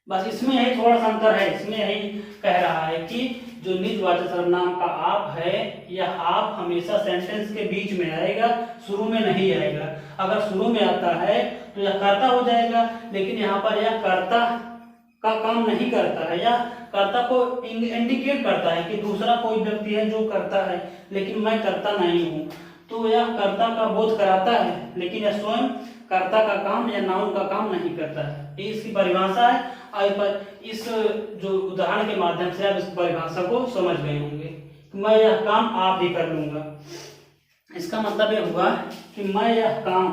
बस इसमें यही थोड़ा सा अंतर है। इसमें यही कह रहा है कि जो निजवाचक सर्वनाम का आप है, यह आप हमेशा सेंटेंस के बीच में आएगा, शुरू में नहीं आएगा। अगर शुरू में आता है तो यह कर्ता हो जाएगा, लेकिन यहाँ पर यह कर्ता का काम नहीं करता है, या कर्ता को इंडिकेट करता है कि दूसरा कोई व्यक्ति है जो करता है, लेकिन मैं करता नहीं हूँ। तो यह कर्ता का बोध कराता है, लेकिन यह स्वयं कर्ता का काम या नाउन का काम नहीं करता है। ये इसकी परिभाषा है। पर इस जो उदाहरण के माध्यम से आप इस परिभाषा को समझ गए होंगे। मैं यह काम आप ही कर लूंगा, इसका मतलब यह हुआ कि मैं यह काम,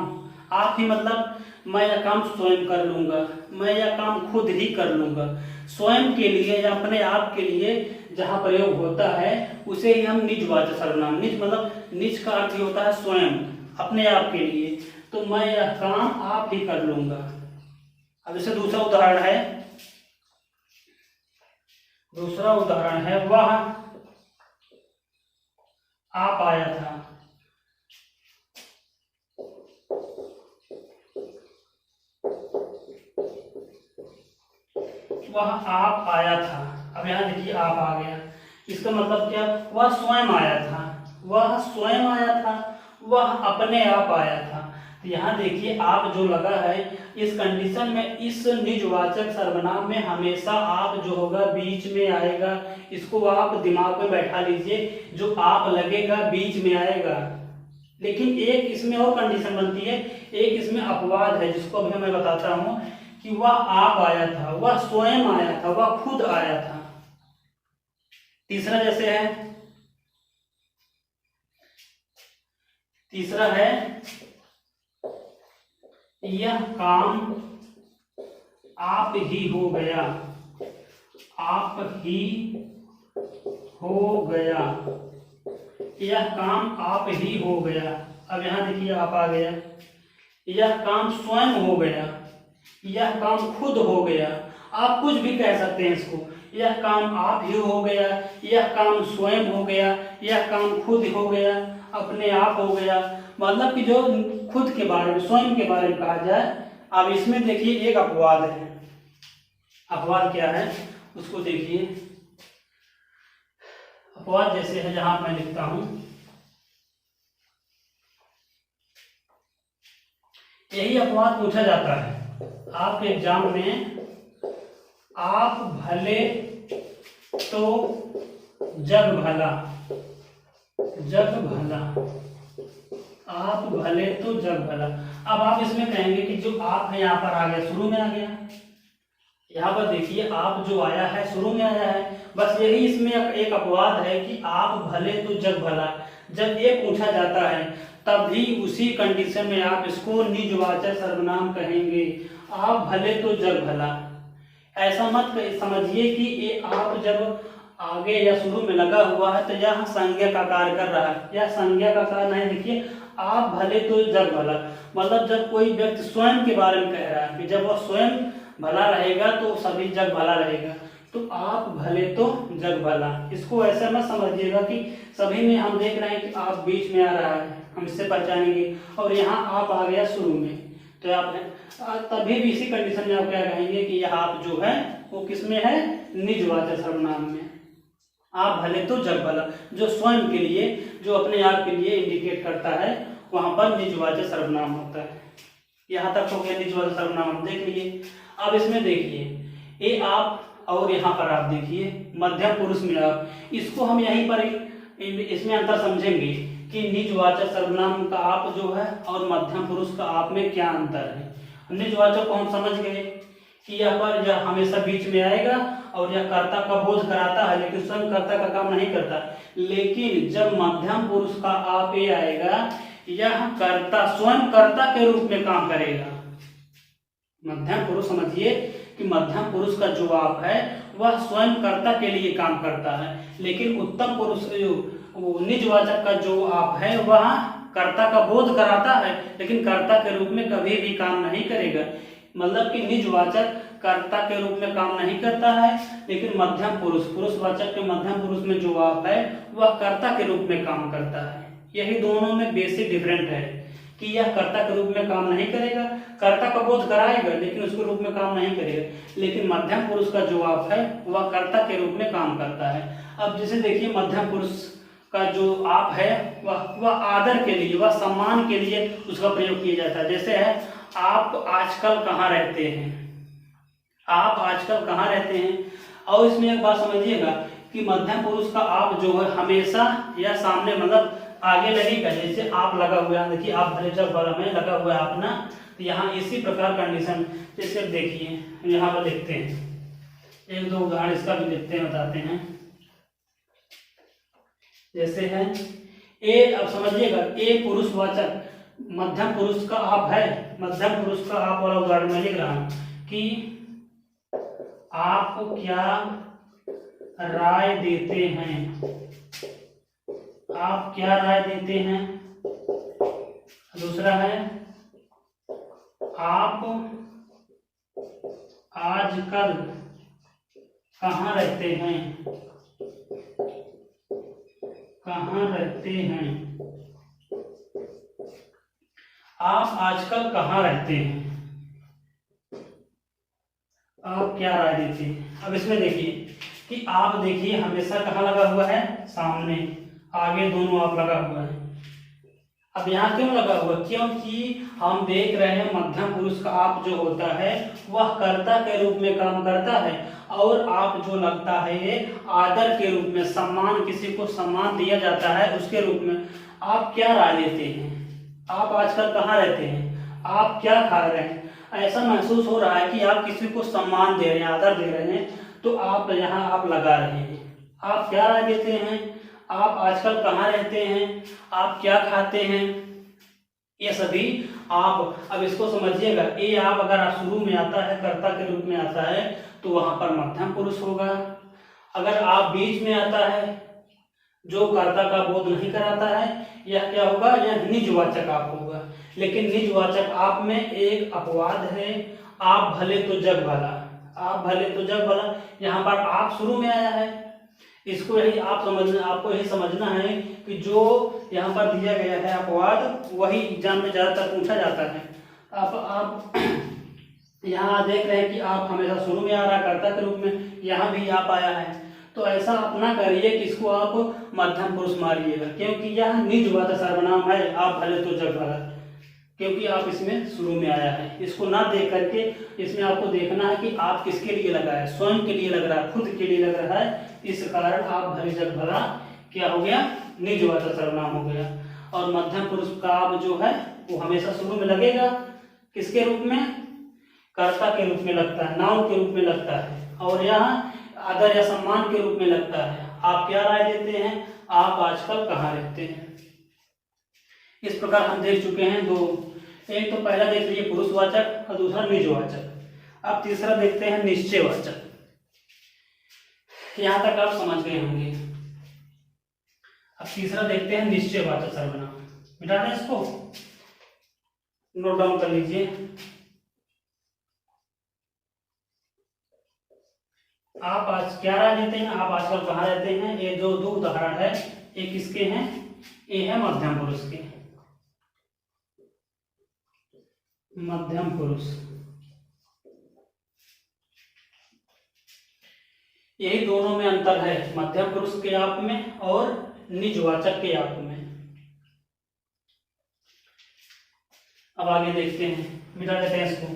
आप ही मतलब मैं यह काम स्वयं कर लूंगा, मैं यह काम खुद ही कर लूंगा। स्वयं के लिए या अपने आप के लिए जहाँ प्रयोग होता है उसे ही हम निजवाचक सर्वनाम, निज मतलब निज का अर्थ होता है स्वयं, अपने आप के लिए। तो मैं यह काम आप ही कर लूंगा। अब जैसे दूसरा उदाहरण है, दूसरा उदाहरण है वह आप आया था, वह आप आया था। अब यहाँ देखिए आप आ गया, इसका मतलब क्या, वह स्वयं आया था, वह स्वयं आया था, वह अपने आप आया था। तो यहाँ देखिए आप जो लगा है, इस कंडीशन में इस निजवाचक सर्वनाम में हमेशा आप जो होगा बीच में आएगा। इसको आप दिमाग में बैठा लीजिए, जो आप लगेगा बीच में आएगा। लेकिन एक इसमें और कंडीशन बनती है, एक इसमें अपवाद है जिसको अभी मैं बताता हूं कि वह आप आया था, वह स्वयं आया था, वह खुद आया था। तीसरा जैसे है, तीसरा है यह काम आप ही हो गया, आप ही हो गया, यह काम आप ही हो गया। अब यहां देखिए आप आ गया, यह काम स्वयं हो गया, यह काम खुद हो गया, आप कुछ भी कह सकते हैं इसको। यह काम आप ही हो गया, यह काम स्वयं हो गया, यह काम खुद हो गया, अपने आप हो गया, मतलब कि जो खुद के बारे में, स्वयं के बारे में कहा जाए। अब इसमें देखिए एक अपवाद है। अपवाद क्या है उसको देखिए। अपवाद जैसे है, जहां मैं लिखता हूं, यही अपवाद पूछा जाता है आपके एग्जाम में। आप भले तो जग भला, जग भला, आप भले तो जग भला। अब आप इसमें कहेंगे कि जो आप है यहाँ पर आ गया, शुरू में आ गया। यहाँ पर देखिए आप जो आया है शुरू में आया है, बस यही इसमें एक अपवाद है कि आप भले तो जग भला। जब ये पूछा जाता है तभी उसी कंडीशन में आप इसको निजवाचक सर्वनाम कहेंगे। आप भले तो जग भला। ऐसा मत समझिए कि ये आप जब आगे या शुरू में लगा हुआ है तो यह संज्ञा का कार्य कर रहा है, यह संज्ञा का कार्य नहीं। देखिए आप भले तो जग भला, मतलब जब कोई व्यक्ति स्वयं के बारे में कह रहा है कि जब वह स्वयं भला रहेगा तो सभी जग भला रहेगा। तो आप भले तो जग भला, इसको ऐसा मत समझिएगा कि सभी में हम देख रहे हैं कि आप बीच में आ रहा है, हम इससे पहचानेंगे, और यहाँ आप आ गया शुरू में, तो आप तभी भी इसी कंडीशन में आप क्या कहेंगे कि यह आप जो है वो किस में है, निजवाचक सर्वनाम में। आप भले तो जग भला, जो स्वयं के लिए, जो अपने आप के लिए इंडिकेट करता है, वहां पर निजवाचक सर्वनाम होता है। यहाँ तक हो गया निजवाचक सर्वनाम, हम देख लिए। अब इसमें देखिए ये आप, और यहाँ पर आप देखिए मध्यम पुरुष में आप, इसको हम यहीं पर इसमें अंतर समझेंगे कि निजवाचक सर्वनाम का आप जो है और मध्यम पुरुष का आप में क्या अंतर है। निजवाचक को हम समझ गए कि यह पर यह हमेशा बीच में आएगा और यह कर्ता का बोध कराता है, लेकिन स्वयं कर्ता का काम नहीं करता। लेकिन जब मध्यम पुरुष का आप ये आएगा, यह कर्ता स्वयं कर्ता के रूप में काम करेगा। मध्यम पुरुष समझिए कि मध्यम पुरुष का जो आप है वह स्वयं कर्ता के लिए काम करता है, लेकिन उत्तम पुरुष निजवाचक का जो आप है वह कर्ता का बोध कराता है, लेकिन कर्ता के रूप में कभी भी काम नहीं करेगा। मतलब कि निजवाचक कर्ता के रूप में काम नहीं करता है, लेकिन मध्यम पुरुष, पुरुषवाचक के मध्यम पुरुष में जो आप है वह कर्ता के रूप में काम करता है। यही दोनों में बेसिक डिफरेंट है कि यह कर्ता के रूप में काम नहीं करेगा, कर्ता का बोध कराएगा लेकिन उसके रूप में काम नहीं करेगा, लेकिन मध्यम पुरुष का जो आप है वह कर्ता के रूप में काम करता है। अब जैसे देखिए मध्यम पुरुष का जो आप है वह आदर के लिए, वह सम्मान के लिए उसका प्रयोग किया जाता है। जैसे है आप आजकल कहाँ रहते हैं, आप आजकल कहाँ रहते हैं। और इसमें एक बात समझिएगा कि मध्यम पुरुष का आप जो है हमेशा या सामने, मतलब आगे लगेगा। जैसे आप लगा हुआ है, देखिए आप भले जग भला में लगा हुआ है अपना, तो यहाँ इसी प्रकार कंडीशन। जैसे देखिए यहाँ पर देखते हैं, एक दो उदाहरण इसका भी देखते हैं, बताते हैं। जैसे है ए, अब समझिएगा ए पुरुषवाचक, मध्यम पुरुष का आप है, मध्यम पुरुष का आप वाला उदाहरण मैं लिख रहा हूं कि आप क्या राय देते हैं, आप क्या राय देते हैं। दूसरा है आप आजकल कहाँ रहते हैं, कहाँ रहते हैं। आप आजकल कहाँ रहते हैं, आप क्या राय देते हैं। अब इसमें देखिए कि आप देखिए हमेशा कहाँ लगा हुआ है, सामने, आगे दोनों आप लगा हुआ है। अब यहाँ क्यों लगा हुआ, क्योंकि हम देख रहे हैं मध्यम पुरुष का आप जो होता है वह कर्ता के रूप में काम करता है, और आप जो लगता है ये आदर के रूप में, सम्मान, किसी को सम्मान दिया जाता है उसके रूप में। आप क्या राय देते हैं, आप आजकल कहाँ रहते हैं, आप क्या खा रहे हैं। ऐसा महसूस हो रहा है कि आप किसी को सम्मान दे रहे हैं, आदर दे रहे हैं, तो आप यहाँ आप लगा रहे हैं। आप क्या राय देते हैं, आप आजकल कहाँ रहते हैं, आप क्या खाते हैं, ये सभी आप अब इसको समझिएगा। ये आप अगर आप शुरू में आता है, कर्ता के रूप में आता है, तो वहां पर मध्यम पुरुष होगा। अगर आप बीच में आता है, जो कर्ता का बोध नहीं कराता है, यह क्या होगा, यह निजवाचक आप होगा। लेकिन निजवाचक आप में एक अपवाद है, आप भले तो जग भला, आप भले तो जग भला। यहाँ पर आप शुरू में आया है, इसको यही आप समझना, आपको यही समझना है कि जो यहाँ पर दिया गया है अपवाद, वही एग्जाम में ज्यादातर पूछा जाता है। आप यहाँ देख रहे हैं कि आप हमेशा शुरू में आ रहा है कर्ता के रूप में, यहाँ भी आप आया है, तो ऐसा आप ना करिए कि इसको आप मध्यम पुरुष मारिएगा, क्योंकि यह निजवाचक सर्वनाम है, आप भले तो जग भला, क्योंकि आप इसमें शुरू में आया है। इसको ना देख करके इसमें आपको देखना है कि आप किसके लिए लगा है, स्वयं के लिए लग रहा है, खुद के लिए लग रहा है, इस कारण आप भले जग भला क्या हो गया, निजवाचक सर्वनाम हो गया। और मध्यम पुरुष का आप जो है वो हमेशा शुरू में लगेगा, किसके रूप में, कर्ता के रूप में लगता है, नाउन के रूप में लगता है, और यहाँ आदर या सम्मान के रूप में लगता है। आप क्या राय देते हैं, आप आजकल कहाँ रहते हैं। इस प्रकार हम देख चुके हैं दो, एक तो पहला देख लीजिए पुरुषवाचक और दूसरा निजवाचक। अब तीसरा देखते हैं निश्चयवाचक। यहां तक आप समझ गए होंगे। अब तीसरा देखते हैं निश्चयवाचक सर्वनाम। मिटा दें इसको, नोट डाउन कर लीजिए। आप आज क्या राय देते हैं, आप आजकल कहाँ रहते हैं। ये जो दो उदाहरण है, एक किसके हैं, ये है मध्यम पुरुष के, मध्यम पुरुष। यही दोनों में अंतर है, मध्यम पुरुष के आप में और निजवाचक के आप में। अब आगे देखते हैं, मिटा देते हैं इसको।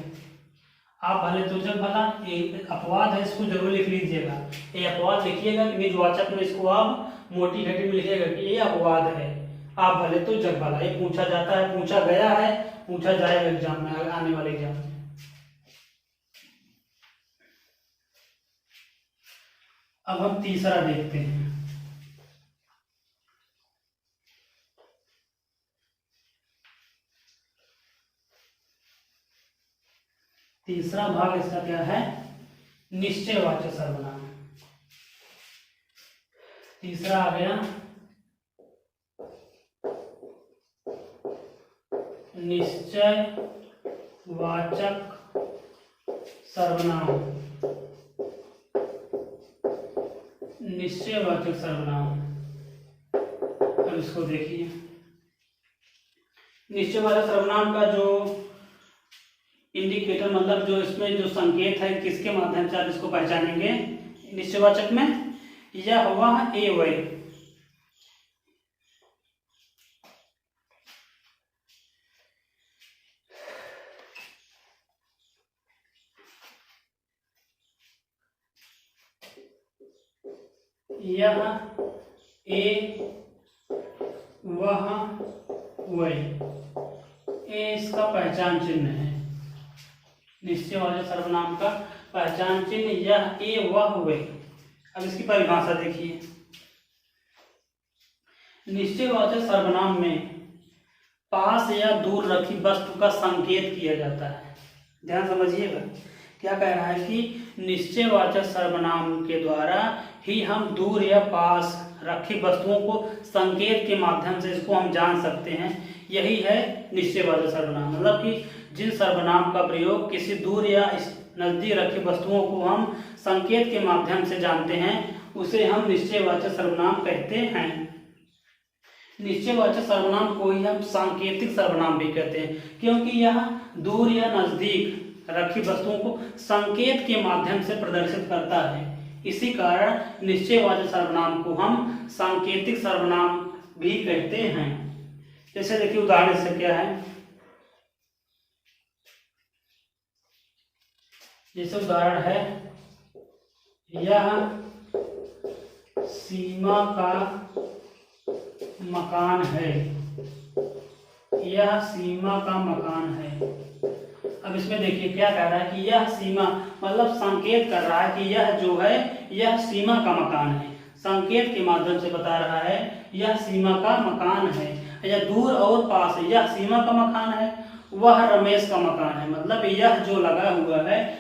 आप भले तो जग भला, ये अपवाद है, इसको जरूर लिख लीजिएगा। ये अपवाद लिखिएगा कि निजवाचक में, इसको आप मोटी घटी में लिखिएगा कि ये अपवाद है, आप भले तो जग भला। ये पूछा जाता है, पूछा गया है, पूछा जाएगा एग्जाम में, आने वाले एग्जाम में। अब हम तीसरा देखते हैं। तीसरा भाग इसका क्या है, निश्चयवाचक सर्वनाम। तीसरा आ गया निश्चयवाचक सर्वनाम। निश्चयवाचक सर्वनाम, अब इसको देखिए। निश्चयवाचक सर्वनाम का जो इंडिकेटर, मतलब जो इसमें जो संकेत है, किसके माध्यम से आप इसको पहचानेंगे निश्चयवाचक में, यह हुआ ए वै। यह ए वह वै, ये इसका पहचान चिन्ह है। निश्चयवाचक सर्वनाम का पहचान चिन्ह यह ए वह वै। अब इसकी परिभाषा देखिए। निश्चयवाचक सर्वनाम में पास या दूर रखी वस्तु का संकेत किया जाता है। ध्यान समझिएगा, क्या कह रहा है कि निश्चयवाचक सर्वनाम के द्वारा ही हम दूर या पास रखी वस्तुओं को संकेत के माध्यम से इसको हम जान सकते हैं। यही है निश्चयवाचक सर्वनाम, मतलब कि जिन सर्वनाम का प्रयोग किसी दूर या नजदीक रखी वस्तुओं को हम संकेत के माध्यम से जानते हैं, उसे हम निश्चयवाचक सर्वनाम कहते हैं। निश्चयवाचक सर्वनाम को ही हम सांकेतिक सर्वनाम भी कहते हैं, क्योंकि यह दूर या नजदीक रखी वस्तुओं को संकेत के माध्यम से प्रदर्शित करता है। इसी कारण निश्चयवाचक सर्वनाम को हम सांकेतिक सर्वनाम भी कहते हैं। जैसे देखिए उदाहरण से क्या है, जैसे उदाहरण है, यह सीमा का मकान है। यह सीमा का मकान है। अब इसमें देखिए क्या कह रहा है कि यह सीमा, मतलब संकेत कर रहा है कि यह जो है यह सीमा का मकान है। संकेत के माध्यम से बता रहा है यह सीमा का मकान है, या दूर और पास है। यह सीमा का मकान है, वह रमेश का मकान है। मतलब यह जो लगा हुआ है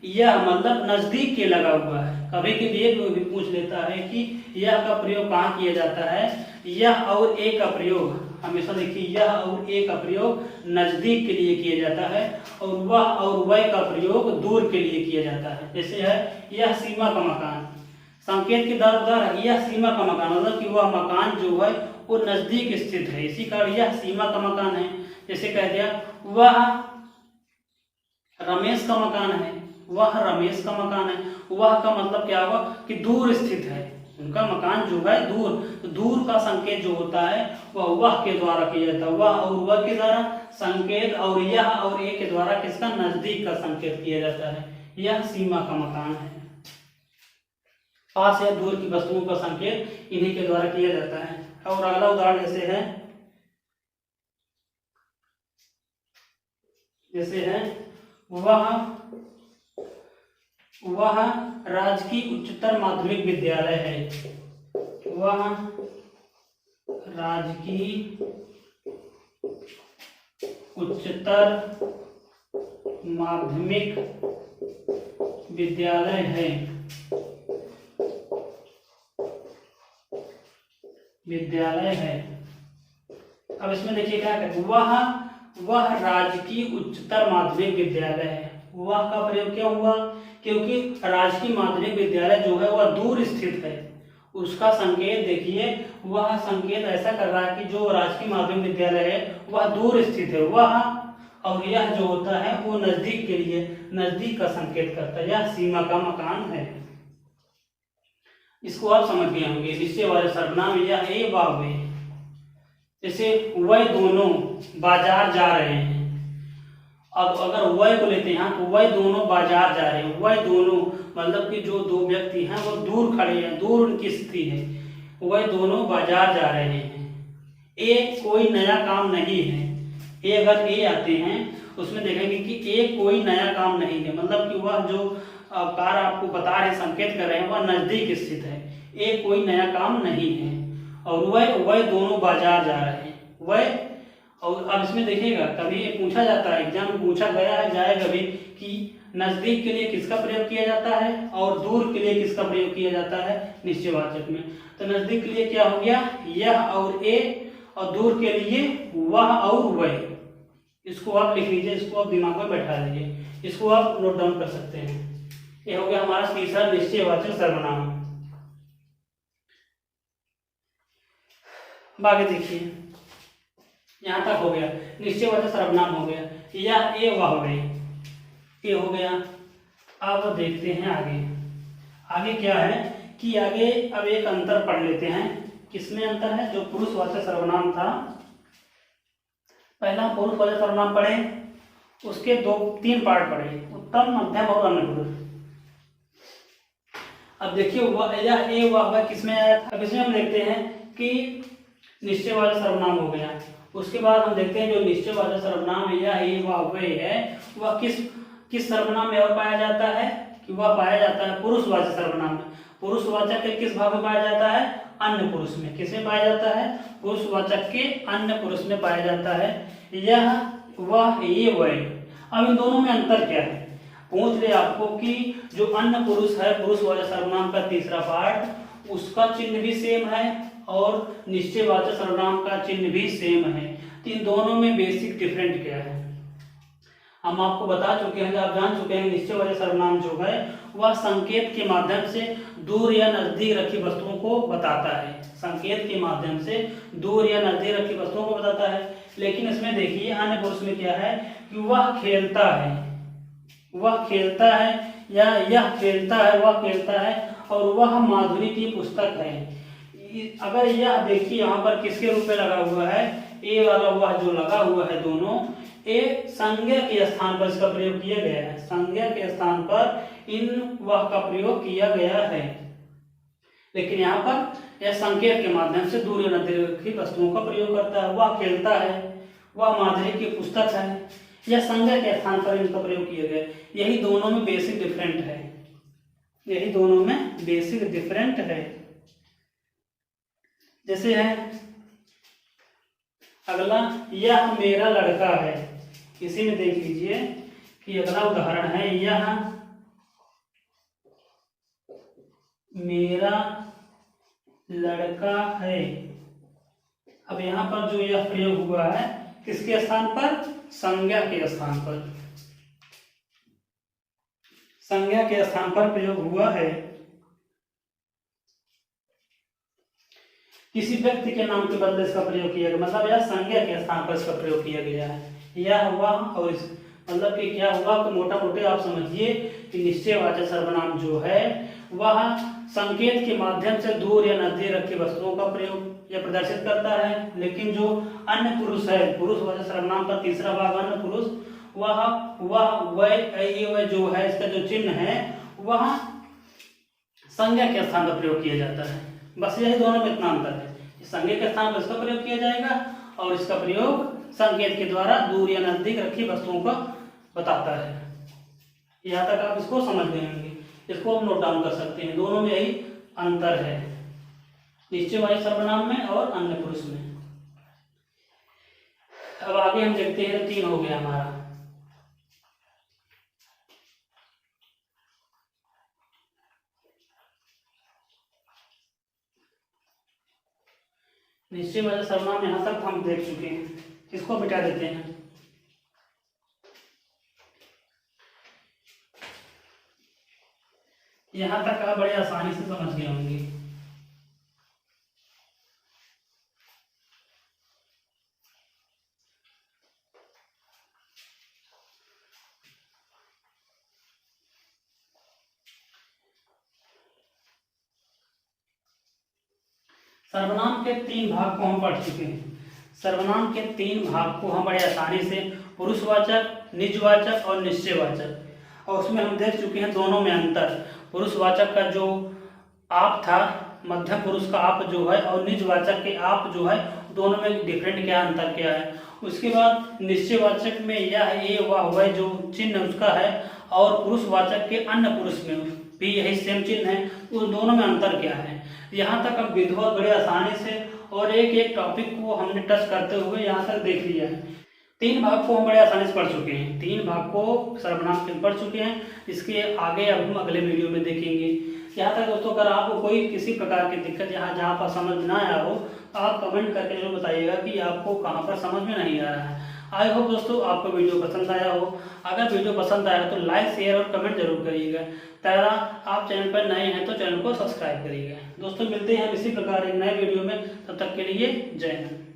यह मतलब नजदीक के लगा हुआ है। कभी कभी भी पूछ लेता है कि यह का प्रयोग कहाँ किया जाता है। यह और ए का प्रयोग हमेशा देखिए, यह और ए का प्रयोग नजदीक के लिए किया जाता है, और वह और वह का प्रयोग दूर के लिए किया जाता है। जैसे है यह सीमा का मकान, संकेत के द्वारा यह सीमा का मकान, मतलब कि वह मकान जो है वो नजदीक स्थित है, इसी कारण यह सीमा का मकान है। जैसे कह दिया वह रमेश का मकान है, वह रमेश का मकान है। वह का मतलब क्या हुआ कि दूर स्थित है, उनका मकान जो है दूर। तो दूर का संकेत जो होता है वह के द्वारा किया जाता है, वह और वह के द्वारा संकेत, और यह और ए के द्वारा किसका नजदीक का संकेत किया जाता है। यह सीमा का मकान है। पास या दूर की वस्तुओं का संकेत इन्हीं के द्वारा किया जाता है। और अगला उदाहरण जैसे है वह राजकीय उच्चतर माध्यमिक विद्यालय है। वह राजकीय उच्चतर माध्यमिक विद्यालय है। अब इसमें देखिए क्या कहते हैं, वह राजकीय उच्चतर माध्यमिक विद्यालय है। वह का प्रयोग क्या हुआ, क्योंकि राजकीय माध्यमिक विद्यालय जो है वह दूर स्थित है। उसका संकेत देखिए, वह संकेत ऐसा कर रहा है कि जो राजकीय माध्यमिक विद्यालय है वह दूर स्थित है। वह और यह जो होता है वो नजदीक के लिए नजदीक का संकेत करता है। यह सीमा का मकान है। इसको आप समझ गए होंगे। निश्चय वाले सर्वनाम यह ए व वे। जैसे वह दोनों बाजार जा रहे हैं। अब अगर वह को लेते हैं तो वह दोनों बाजार जा रहे हैं। वह दोनों मतलब कि जो दो व्यक्ति हैं वो दूर खड़े हैं, दूर उनकी स्थिति है। वह दोनों बाजार जा रहे हैं। ए कोई नया काम नहीं है। ए अगर ए आते हैं उसमें देखेंगे कि ए कोई नया काम नहीं है, मतलब कि वह जो कार आपको बता रहे संकेत कर रहे हैं वह नजदीक स्थित है। ए कोई नया काम नहीं है। और वह दोनों बाजार जा रहे हैं। वह, और अब इसमें देखिएगा कभी ये पूछा जाता है, एग्जाम में पूछा गया है, जाएगा भी कि नजदीक के लिए किसका प्रयोग किया जाता है और दूर के लिए किसका प्रयोग किया जाता है निश्चयवाचक में। तो नजदीक के लिए क्या हो गया, यह और ए, और दूर के लिए वह और वह। इसको आप लिख लीजिए, इसको आप दिमाग में बैठा लीजिए, इसको आप नोट डाउन कर सकते हैं। ये हो गया हमारा तीसरा निश्चयवाचक सर्वनाम। बाकी देखिए यहां तक हो गया, निश्चयवाचक सर्वनाम हो गया, या ए वह वे, ये हो गया। अब देखते हैं आगे क्या है कि आगे अब एक अंतर पढ़ लेते हैं। किसमें अंतर है, जो पुरुषवाचक सर्वनाम था, पहला पुरुषवाचक सर्वनाम पढ़े, उसके 2-3 पार्ट पढ़े, उत्तम, मध्यम और अन्य पुरुष। अब देखिए वह या ए वह किसमें आया था। अब इसमें हम देखते हैं कि निश्चयवाचक सर्वनाम हो गया। उसके बाद हम देखते हैं जो निश्चयवाचक सर्वनाम या ए वह वे है, वह किस सर्वनाम में और पाया जाता है, कि वह पाया जाता है पुरुषवाचक सर्वनाम में। पुरुषवाचक के किस भाग में पाया जाता है, अन्य पुरुष में। किसमें पाया जाता है, पुरुषवाचक के अन्य पुरुष में पाया जाता है। यह वह ये वह। अब इन दोनों में अंतर क्या है, पूछ ले आपको कि जो अन्य पुरुष है पुरुषवाचक सर्वनाम का तीसरा पार्ट, उसका चिन्ह भी सेम है और निश्चयवाचक सर्वनाम का चिन्ह भी सेम है। तो इन दोनों में बेसिक डिफरेंट क्या है हम आपको बता चुके हैं, आप जान चुके हैं। निश्चयवाचक सर्वनाम जो है वह संकेत के माध्यम से दूर या नजदीक रखी वस्तुओं को बताता है। संकेत के माध्यम से दूर या नजदीक रखी वस्तुओं को बताता है। लेकिन इसमें देखिए अन्य पुरुष में क्या है कि वह खेलता है, वह खेलता है, या यह खेलता है, वह खेलता है, और वह माधुरी की पुस्तक है। अगर यह देखिए यहाँ पर किसके रूप में लगा हुआ है, ए वाला वह जो लगा हुआ है दोनों, ए संज्ञा के स्थान पर इसका प्रयोग किया गया है। संज्ञा के स्थान पर इन वह का प्रयोग किया गया है। लेकिन यहाँ यह संकेत के माध्यम से दूर या नजदीक की वस्तुओं का प्रयोग करता है। वह खेलता है, वह माधुरी की पुस्तक है, यह संज्ञा के स्थान पर इनका प्रयोग किया गया। यही दोनों में बेसिक डिफरेंट है, यही दोनों में बेसिक डिफरेंट है। जैसे है अगला, यह मेरा लड़का है। इसी में देख लीजिए कि अगला उदाहरण है, यह मेरा लड़का है। अब यहां पर जो यह प्रयोग हुआ है किसके स्थान पर? संज्ञा के स्थान पर, संज्ञा के स्थान पर प्रयोग हुआ है। किसी व्यक्ति के नाम के बदले इसका प्रयोग किया गया, मतलब यह संज्ञा के स्थान पर इसका प्रयोग किया गया है। यह हुआ और इस मतलब कि क्या हुआ तो मोटा मोटे आप समझिए कि निश्चयवाचक सर्वनाम जो है वह संकेत के माध्यम से दूर या नजदीक रखी वस्तुओं का प्रयोग यह प्रदर्शित करता है। लेकिन जो अन्य पुरुष है, पुरुषवाचक सर्वनाम का तीसरा भाग अन्य पुरुष, वह जो है इसका जो चिन्ह है वह संज्ञा के स्थान पर प्रयोग किया जाता है। बस यही दोनों में इतना अंतर है। संज्ञा के स्थान पर इसका प्रयोग किया जाएगा और इसका प्रयोग संकेत के द्वारा दूर या नजदीक रखी वस्तुओं का बताता है। यहाँ तक आप इसको समझ गए होंगे, इसको हम नोट डाउन कर सकते हैं। दोनों में यही अंतर है, निश्चयवाचक सर्वनाम में और अन्य पुरुष में। अब आगे हम देखते हैं, 3 हो गया हमारा। निश्चयवाचक सर्वनाम यहाँ तक हम देख चुके हैं, इसको मिटा देते हैं। यहाँ तक आप बड़े आसानी से समझ गए होंगे। सर्वनाम के 3 भाग को हम पढ़ चुके हैं। सर्वनाम के 3 भाग को हम बड़े आसानी से पुरुषवाचक, निजवाचक और निश्चयवाचक, और उसमें हम देख चुके हैं दोनों में अंतर। पुरुषवाचक का जो आप था, मध्यम पुरुष का आप जो है, और निजवाचक के आप जो है, दोनों में डिफरेंट क्या अंतर क्या है। उसके बाद निश्चयवाचक में यह ये वह जो चिन्ह उसका है, और पुरुषवाचक के अन्य पुरुष में भी यही सेम चिन्ह है। उन दोनों में अंतर क्या है, यहाँ तक अब विधिवत बड़े आसानी से और एक एक टॉपिक को हमने टच करते हुए यहाँ तक देख लिया है। 3 भाग को हम बड़े आसानी से पढ़ चुके हैं, 3 भाग को सर्वनाम के पढ़ चुके हैं। इसके आगे अब हम अगले वीडियो में देखेंगे। यहाँ तक दोस्तों, अगर आपको कोई किसी प्रकार की दिक्कत जहाँ पर समझ ना आया हो तो आप कमेंट करके जरूर बताइएगा कि आपको कहाँ पर समझ में नहीं आ रहा है। आई होप दोस्तों आपको वीडियो पसंद आया हो। अगर वीडियो पसंद आया तो लाइक, शेयर और कमेंट जरूर करिएगा। तारा आप चैनल पर नए हैं तो चैनल को सब्सक्राइब करिएगा। दोस्तों मिलते हैं हम इसी प्रकार एक नए वीडियो में, तब तक के लिए जय हिंद।